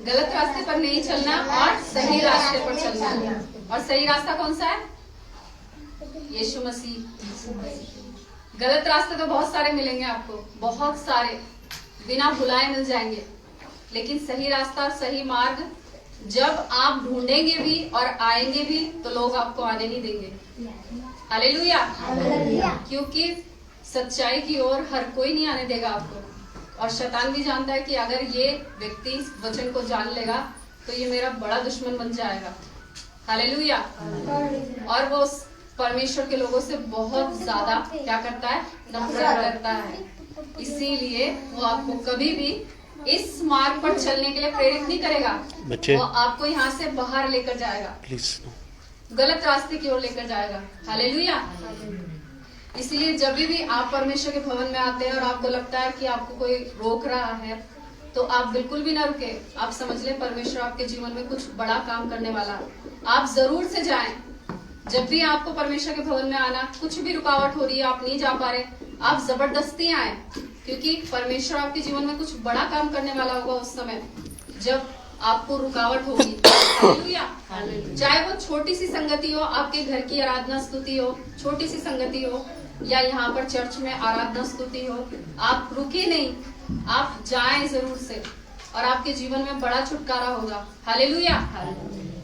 गलत रास्ते पर नहीं चलना और सही रास्ते पर चलना है। और सही रास्ता कौन सा है? यीशु मसीह। गलत रास्ते तो बहुत सारे मिलेंगे आपको, बहुत सारे बिना बुलाए मिल जाएंगे, लेकिन सही रास्ता और सही मार्ग जब आप ढूंढेंगे भी और आएंगे भी तो लोग आपको आने नहीं देंगे। हालेलुया। क्योंकि सच्चाई की ओर हर कोई नहीं आने देगा आपको, और शैतान भी जानता है कि अगर ये व्यक्ति इस वचन को जान लेगा तो ये मेरा बड़ा दुश्मन बन जाएगा। हालेलुया। और वो परमेश्वर के लोगों से बहुत ज्यादा क्या करता है? नफरत करता है। इसीलिए वो आपको कभी भी इस मार्ग पर चलने के लिए प्रेरित नहीं करेगा, वो आपको यहाँ से बाहर लेकर जाएगा, गलत रास्ते की ओर लेकर जाएगा। हालेलुया। इसलिए जब भी आप परमेश्वर के भवन में आते हैं और आपको लगता है कि आपको कोई रोक रहा है, तो आप बिल्कुल भी ना रुके। आप समझ लें परमेश्वर आपके जीवन में कुछ बड़ा काम करने वाला है। आप जरूर से जाएं। जब भी आपको परमेश्वर के भवन में आना कुछ भी रुकावट हो रही है, आप नहीं जा पा रहे, आप जबरदस्ती आए, क्योंकि परमेश्वर आपके जीवन में कुछ बड़ा काम करने वाला होगा उस समय जब आपको रुकावट होगी। चाहे वो छोटी सी संगति हो, आपके घर की आराधना स्तुति हो, छोटी सी संगति हो, या यहाँ पर चर्च में आराधना स्तुति हो, आप रुके नहीं, आप जाएं जरूर से, और आपके जीवन में बड़ा छुटकारा होगा। हालेलुया।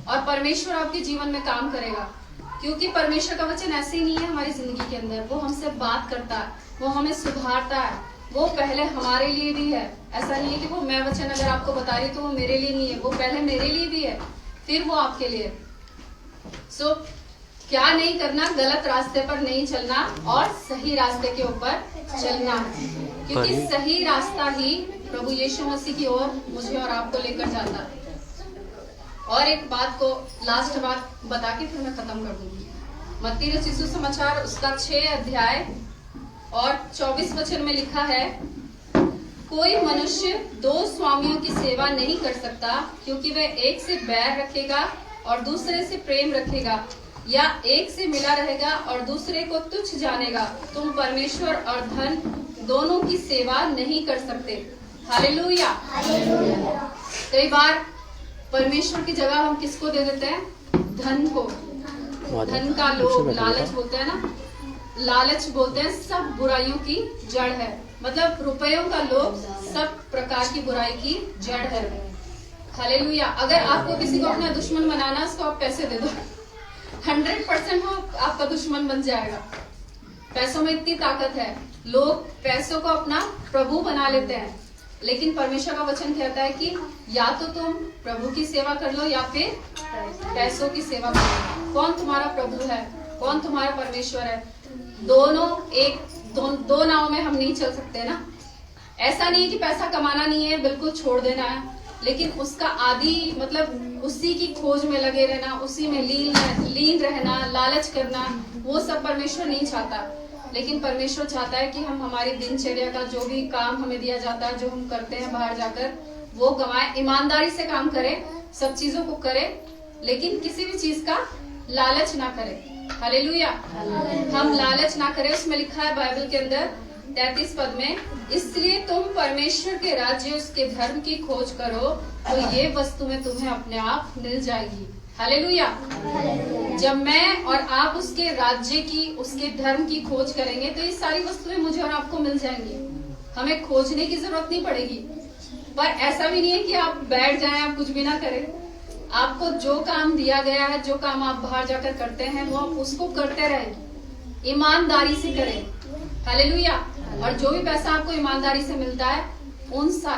और परमेश्वर आपके जीवन में काम करेगा, क्योंकि परमेश्वर का वचन ऐसे ही नहीं है हमारी जिंदगी के अंदर। वो हमसे बात करता है, वो हमें सुधारता है, वो पहले हमारे लिए भी है। ऐसा नहीं है कि वो मैं वचन अगर आपको बता रही तो वो मेरे लिए नहीं है, वो पहले मेरे लिए भी है, फिर वो आपके लिए। सो क्या नहीं करना? गलत रास्ते पर नहीं चलना और सही रास्ते के ऊपर चलना। क्योंकि सही रास्ता ही प्रभु यीशु मसीह की ओर मुझे और आपको लेकर जाता है। और एक बात को लास्ट बात बता के फिर मैं खत्म कर दूंगी। मत्ती रचित सुसमाचार उसका 6 अध्याय और 24 वचन में लिखा है, कोई मनुष्य 2 स्वामियों की सेवा नहीं कर सकता, क्योंकि वह एक से बैर रखेगा और दूसरे से प्रेम रखेगा, या एक से मिला रहेगा और दूसरे को तुच्छ जानेगा। तुम परमेश्वर और धन दोनों की सेवा नहीं कर सकते। हालेलुया। कई बार परमेश्वर की जगह हम किसको दे देते हैं? धन को। धन का लोभ, लालच बोलते हैं ना, लालच बोलते हैं सब बुराइयों की जड़ है। मतलब रुपयों का लोभ सब प्रकार की बुराई की जड़ है। हालेलुया। अगर आपको किसी को अपना दुश्मन बनाना, उसको आप पैसे दे दो, 100% वो आपका दुश्मन बन जाएगा। पैसों में इतनी ताकत है। लोग पैसों को अपना प्रभु बना लेते हैं, लेकिन परमेश्वर का वचन कहता है कि या तो तुम प्रभु की सेवा कर लो या फिर पैसों की सेवा कर लो। कौन तुम्हारा प्रभु है, कौन तुम्हारा परमेश्वर है? दोनों एक दो नाव में हम नहीं चल सकते ना। ऐसा नहीं है कि पैसा कमाना नहीं है, बिल्कुल छोड़ देना है, लेकिन उसका आदि मतलब उसी की खोज में लगे रहना, उसी में लीन रहना, लालच करना, वो सब परमेश्वर नहीं चाहता। लेकिन परमेश्वर चाहता है कि हम हमारी दिनचर्या का जो भी काम हमें दिया जाता है, जो हम करते हैं बाहर जाकर, वो कमाएं, ईमानदारी से काम करें, सब चीजों को करें, लेकिन किसी भी चीज का लालच ना करें। हालेलुया। हम लालच ना करें। उसमें लिखा है बाइबल के अंदर 33 पद में, इसलिए तुम परमेश्वर के राज्य उसके धर्म की खोज करो, तो ये वस्तुएं तुम्हें अपने आप मिल जाएगी। हालेलुया। जब मैं और आप उसके राज्य की, उसके धर्म की खोज करेंगे, तो ये सारी वस्तुएं मुझे और आपको मिल जाएंगी। हमें खोजने की जरूरत नहीं पड़ेगी। पर ऐसा भी नहीं है कि आप बैठ जाएं, आप कुछ भी ना करें। आपको जो काम दिया गया है, जो काम आप बाहर जाकर करते हैं, वो आप उसको करते रहें, ईमानदारी से करें। हालेलुया। और जो भी पैसा आपको ईमानदारी से मिलता है,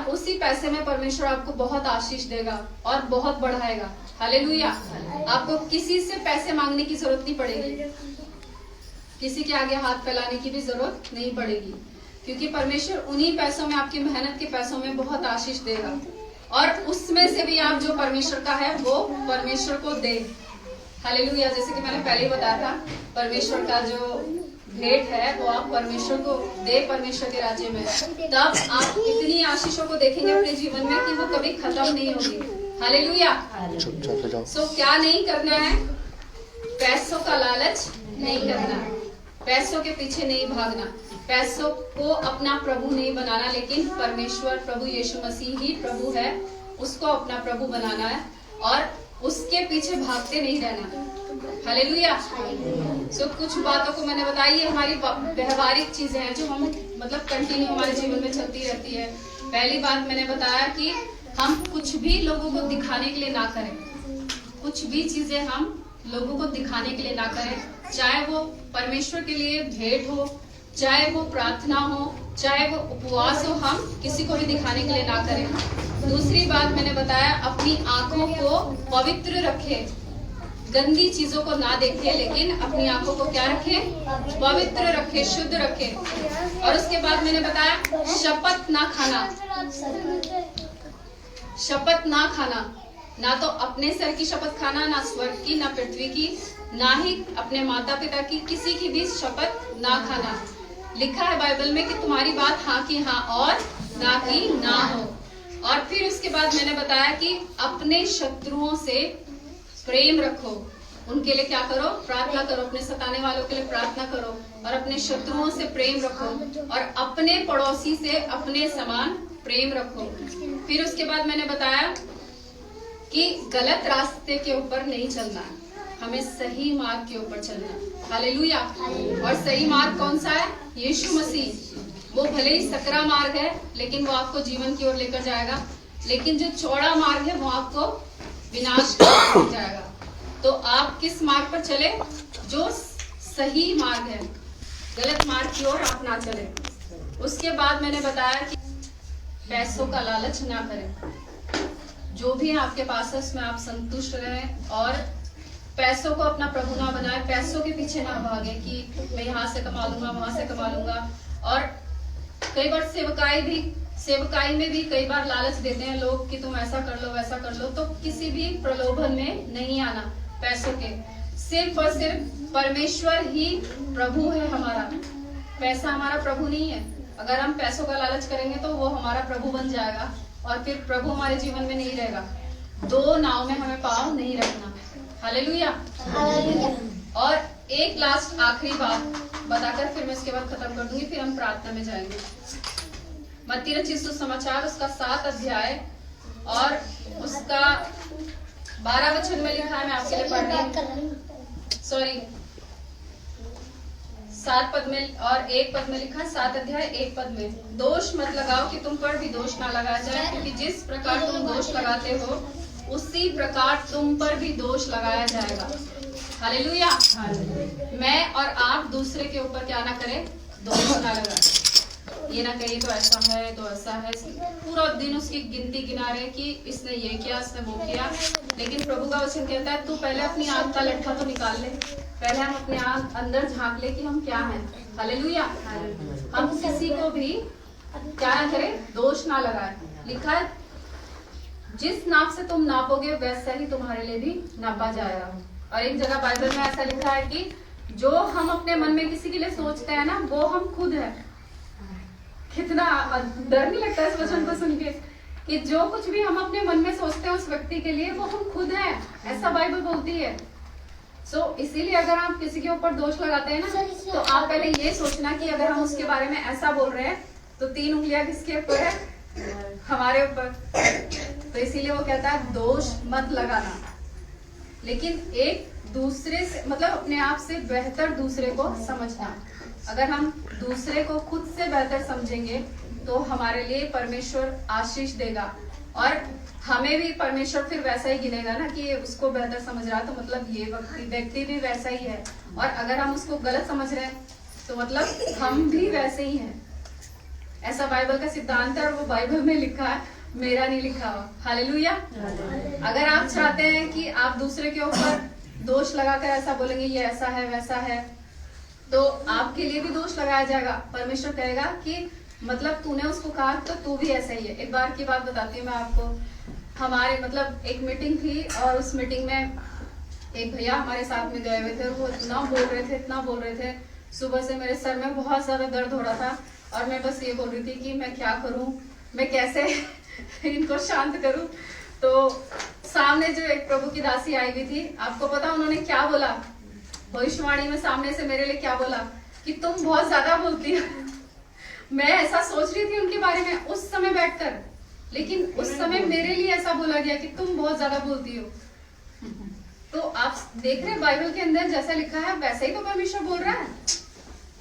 उसी पैसे में परमेश्वर आपको बहुत आशीष देगा और बहुत बढ़ाएगा। हालेलुया। आपको किसी से पैसे मांगने की जरूरत नहीं पड़ेगी, किसी के आगे हाथ फैलाने की भी जरूरत नहीं पड़ेगी, क्योंकि परमेश्वर उन्हीं पैसों में, आपकी मेहनत के पैसों में बहुत आशीष देगा। और उसमें से भी आप जो परमेश्वर का है वो परमेश्वर को दे। हालेलुया। जैसे कि मैंने पहले ही बताया था, परमेश्वर का जो भेंट है वो आप परमेश्वर को दे, परमेश्वर के राज्य में, तब आप इतनी आशीषों को देखेंगे अपने जीवन में कि वो कभी खत्म नहीं होगी। हालेलुया। सो क्या नहीं करना है? पैसों का लालच नहीं करना, पैसों के पीछे नहीं भागना, पैसों को अपना प्रभु नहीं बनाना, लेकिन परमेश्वर प्रभु यीशु मसीह ही प्रभु है, उसको अपना प्रभु बनाना है और उसके पीछे भागते नहीं रहना। हालेलुया। सो कुछ बातों को मैंने बताई, है हमारी व्यवहारिक चीजें हैं जो हम मतलब कंटिन्यू हमारे जीवन में चलती रहती है। पहली बात मैंने बताया कि हम कुछ भी लोगों को दिखाने के लिए ना करें, कुछ भी चीजें हम लोगों को दिखाने के लिए ना करें, चाहे वो परमेश्वर के लिए भेंट हो, चाहे वो प्रार्थना हो, चाहे वो उपवास हो, हम किसी को भी दिखाने के लिए ना करें। दूसरी बात मैंने बताया, अपनी आंखों को पवित्र रखें, गंदी चीजों को ना देखें, लेकिन अपनी आंखों को क्या रखें? पवित्र रखें, शुद्ध रखें। और उसके बाद मैंने बताया शपथ ना खाना, शपथ ना खाना, ना तो अपने सर की शपथ खाना, ना स्वर्ग की, ना पृथ्वी की, ना ही अपने माता पिता की, किसी की भी शपथ ना खाना। लिखा है बाइबल में कि तुम्हारी बात हाँ की हाँ और ना की ना हो। और फिर उसके बाद मैंने बताया कि अपने शत्रुओं से प्रेम रखो, उनके लिए क्या करो? प्रार्थना करो, अपने सताने वालों के लिए प्रार्थना करो और अपने शत्रुओं से प्रेम रखो और अपने पड़ोसी से अपने समान प्रेम रखो। फिर उसके बाद मैंने बताया कि गलत रास्ते के ऊपर नहीं चलना, हमें सही मार्ग के ऊपर चलना। हालेलुया। और सही मार्ग कौन सा है? यीशु मसीह। वो भले ही सकरा मार्ग है, लेकिन वो आपको जीवन की ओर लेकर जाएगा, लेकिन जो चौड़ा मार्ग है वो आपको विनाश की ओर ले जाएगा। तो आप किस मार्ग पर चले? जो सही मार्ग है, गलत मार्ग की ओर आप ना चले। उसके बाद मैंने बताया कि पैसों का लालच ना करें, जो भी आपके पास है उसमें आप संतुष्ट रहें और पैसों को अपना प्रभु ना बनाए, पैसों के पीछे ना भागे कि मैं यहाँ से कमा लूंगा, वहां से कमा लूंगा। और कई बार सेवकाई में भी कई बार लालच देते हैं लोग कि तुम ऐसा कर लो वैसा कर लो। तो किसी भी प्रलोभन में नहीं आना पैसों के। सिर्फ और सिर्फ परमेश्वर ही प्रभु है हमारा, पैसा हमारा प्रभु नहीं है। अगर हम पैसों का लालच करेंगे तो वो हमारा प्रभु बन जाएगा और फिर प्रभु हमारे जीवन में नहीं रहेगा। दो नाव में हमें पाँव नहीं रखना। हालेलुया। और एक लास्ट आखिरी बात बताकर फिर मैं इसके बाद खत्म कर दूंगी, फिर हम प्रार्थना में जाएंगे। मत्ती रचित सुसमाचार उसका 7 अध्याय और उसका 12 वचन में लिखा है। मैं आपके लिए पढ़ रही हूँ। 7 पद में और 1 पद में लिखा है। 7 अध्याय 1 पद में, दोष मत लगाओ कि तुम पर भी दोष ना लगाया जाए, क्योंकि जिस प्रकार तुम दोष लगाते हो उसी प्रकार तुम पर भी दोष लगाया जाएगा। हालेलुया। मैं और आप दूसरे के ऊपर क्या ना करें, दोष ना लगाए। ये ना कहिए तो ऐसा है तो ऐसा है, पूरा दिन उसकी गिनती गिना रहे कि इसने ये किया इसने वो किया। लेकिन प्रभु का वचन कहता है तू पहले अपनी आंख का लट्ठा तो निकाल ले। पहले हम अपने आंख अंदर झांक ले कि हम क्या हैं। हालेलुया। हम किसी को भी क्या ना करें, दोष ना लगाए। लिखा है जिस नाप से तुम नापोगे वैसा ही तुम्हारे लिए भी नापा जाएगा। और एक जगह बाइबल में ऐसा लिखा है कि जो हम अपने मन में किसी के लिए सोचते हैं ना, वो हम खुद है। कितना डर नहीं लगता इस वचन को सुन के कि जो कुछ भी हम अपने मन में सोचते हैं उस व्यक्ति के लिए वो हम खुद हैं, ऐसा बाइबल बोलती है। इसीलिए अगर आप किसी के ऊपर दोष लगाते हैं ना, तो आप पहले ये सोचना कि अगर हम उसके बारे में ऐसा बोल रहे हैं तो 3 उंगलियां किसके ऊपर है, हमारे ऊपर। तो इसीलिए वो कहता है दोष मत लगाना, लेकिन एक दूसरे से मतलब अपने आप से बेहतर दूसरे को समझना। अगर हम दूसरे को खुद से बेहतर समझेंगे तो हमारे लिए परमेश्वर आशीष देगा और हमें भी परमेश्वर फिर वैसा ही गिनेगा ना कि ये उसको बेहतर समझ रहा है, तो मतलब ये व्यक्ति भी वैसा ही है। और अगर हम उसको गलत समझ रहे हैं तो मतलब हम भी वैसे ही हैं। ऐसा बाइबल का सिद्धांत है और वो बाइबल में लिखा है, मेरा नहीं लिखा हुआ। हालेलुया। अगर आप चाहते हैं कि आप दूसरे के ऊपर दोष लगाकर ऐसा बोलेंगे ये ऐसा है वैसा है, तो आपके लिए भी दोष लगाया जाएगा। परमेश्वर कहेगा कि मतलब तूने उसको कहा तो तू भी ऐसा ही है। एक बार की बात बताती हूँ मैं आपको। हमारे मतलब एक मीटिंग थी और उस मीटिंग में एक भैया हमारे साथ में गए हुए थे। वो इतना बोल रहे थे, सुबह से मेरे सर में बहुत ज्यादा दर्द हो रहा था और मैं बस ये बोल रही थी कि मैं क्या करूं, मैं कैसे इनको शांत करूं। तो सामने जो एक प्रभु की दासी आई हुई थी, आपको पता उन्होंने क्या बोला? भविष्यवाणी में सामने से मेरे लिए क्या बोला कि तुम बहुत ज्यादा बोलती हो। मैं ऐसा सोच रही थी उनके बारे में उस समय बैठकर, लेकिन उस समय मेरे लिए ऐसा बोला गया कि तुम बहुत ज्यादा बोलती हो। तो आप देख रहे हैं बाइबल के अंदर जैसा लिखा है वैसे ही तो परमेश्वर बोल रहा है।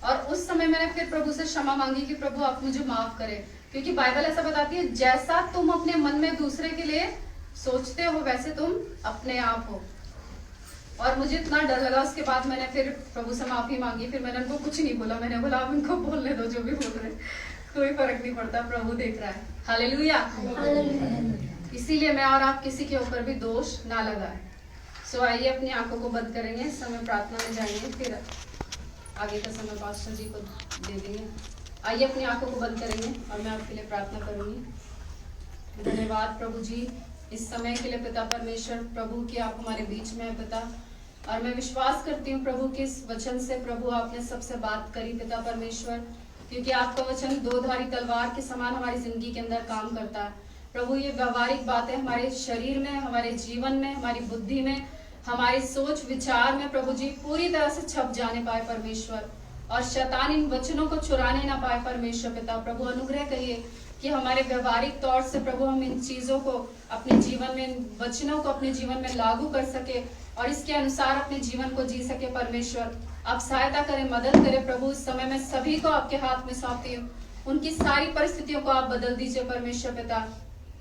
और उस समय मैंने फिर प्रभु से क्षमा मांगी कि प्रभु आप मुझे माफ करें, क्योंकि बाइबल ऐसा बताती है जैसा तुम अपने मन में दूसरे के लिए सोचते हो वैसे तुम अपने आप हो। और मुझे इतना डर लगा, उसके बाद मैंने फिर प्रभु से माफी मांगी। फिर मैंने उनको कुछ नहीं बोला, मैंने बोला आप इनको बोलने दो जो भी बोल रहे, कोई फर्क नहीं पड़ता, प्रभु देख रहा है। हालेलुया। इसीलिए मैं और आप किसी के ऊपर भी दोष ना लगाए। आइए अपनी आंखों को बंद करेंगे, इस समय प्रार्थना में जाएंगे, फिर आगे का समय पास्टर जी को दे देंगे। आइए अपनी आंखों को बंद करेंगे और मैं आपके लिए प्रार्थना करूंगी। धन्यवाद प्रभु जी इस समय के लिए पिता परमेश्वर, प्रभु कि आप हमारे बीच में है पिता। और मैं विश्वास करती हूँ प्रभु कि इस वचन से प्रभु आपने सबसे बात करी पिता परमेश्वर, क्योंकि आपका वचन 2 धारी तलवार के समान हमारी जिंदगी के अंदर काम करता है प्रभु। ये व्यवहारिक बातें हमारे शरीर में, हमारे जीवन में, हमारी बुद्धि में, हमारी सोच विचार में प्रभु जी पूरी तरह से छप जाने पाए परमेश्वर, और शैतान इन वचनों को चुराने ना पाए परमेश्वर पिता। प्रभु अनुग्रह करिए कि हमारे व्यवहारिक तौर से प्रभु हम इन चीजों को अपने जीवन में, इन वचनों को अपने जीवन में लागू कर सके और इसके अनुसार अपने जीवन को जी सके परमेश्वर। आप सहायता करें, मदद करें प्रभु। इस समय में सभी को आपके हाथ में सौंपती हूँ, उनकी सारी परिस्थितियों को आप बदल दीजिए परमेश्वर पिता,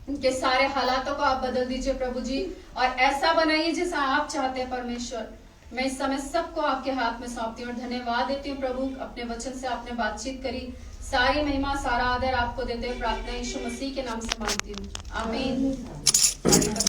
उनके सारे हालातों को आप बदल दीजिए प्रभु जी, और ऐसा बनाइए जैसा आप चाहते हैं परमेश्वर। मैं इस समय सबको आपके हाथ में सौंपती हूँ और धन्यवाद देती हूँ प्रभु, अपने वचन से आपने बातचीत करी। सारी महिमा सारा आदर आपको देते हुए प्रार्थना यीशु मसीह के नाम से मांगती हूँ, आमीन।